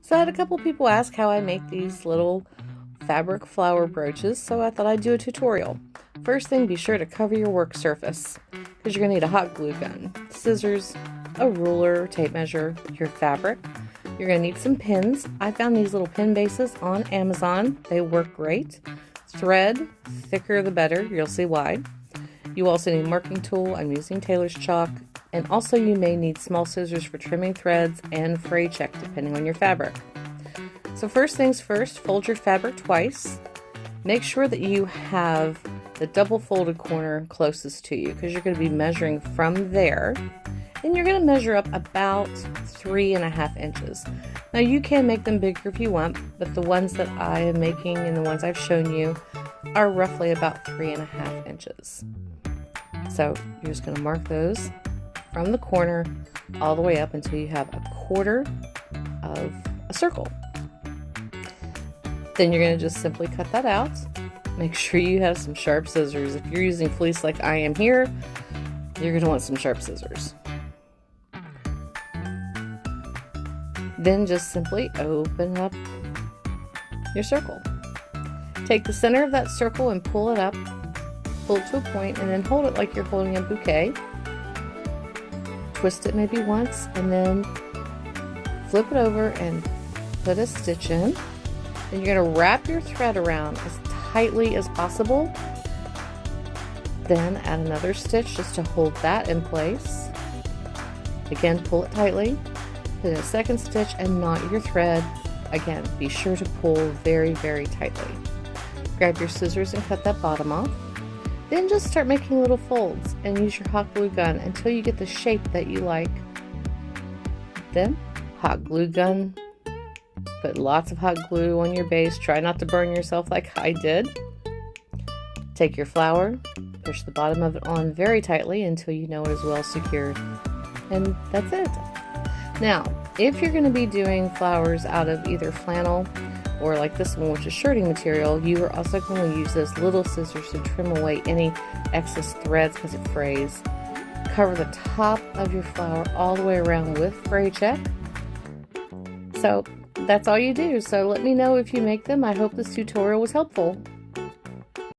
So I had a couple people ask how I make these little fabric flower brooches, so I thought I'd do a tutorial. First thing, be sure to cover your work surface because you're going to need a hot glue gun, scissors, a ruler, tape measure, your fabric. You're going to need some pins. I found these little pin bases on Amazon. They work great. Thread, thicker the better, you'll see why. You also need a marking tool. I'm using tailor's chalk. And also you may need small scissors for trimming threads and fray check depending on your fabric. So first things first, fold your fabric twice. Make sure that you have the double folded corner closest to you because you're going to be measuring from there. And you're going to measure up about 3.5 inches. Now you can make them bigger if you want, but the ones that I am making and the ones I've shown you are roughly about 3.5 inches. So you're just going to mark those from the corner all the way up until you have a quarter of a circle. Then you're going to just simply cut that out. Make sure you have some sharp scissors. If you're using fleece like I am here, you're going to want some sharp scissors. Then just simply open up your circle. Take the center of that circle and pull it up, pull it to a point, and then hold it like you're holding a bouquet. Twist it maybe once, and then flip it over and put a stitch in. Then you're going to wrap your thread around as tightly as possible. Then add another stitch just to hold that in place. Again, pull it tightly. Then a second stitch and knot your thread. Again, be sure to pull very, very tightly. Grab your scissors and cut that bottom off. Then just start making little folds and use your hot glue gun until you get the shape that you like. Then, hot glue gun. Put lots of hot glue on your base. Try not to burn yourself like I did. Take your flower, push the bottom of it on very tightly until you know it is well secured. And that's it. Now, if you're going to be doing flowers out of either flannel or like this one, which is shirting material, you are also going to use those little scissors to trim away any excess threads because it frays. Cover the top of your flower all the way around with fray check. So that's all you do. So let me know if you make them. I hope this tutorial was helpful.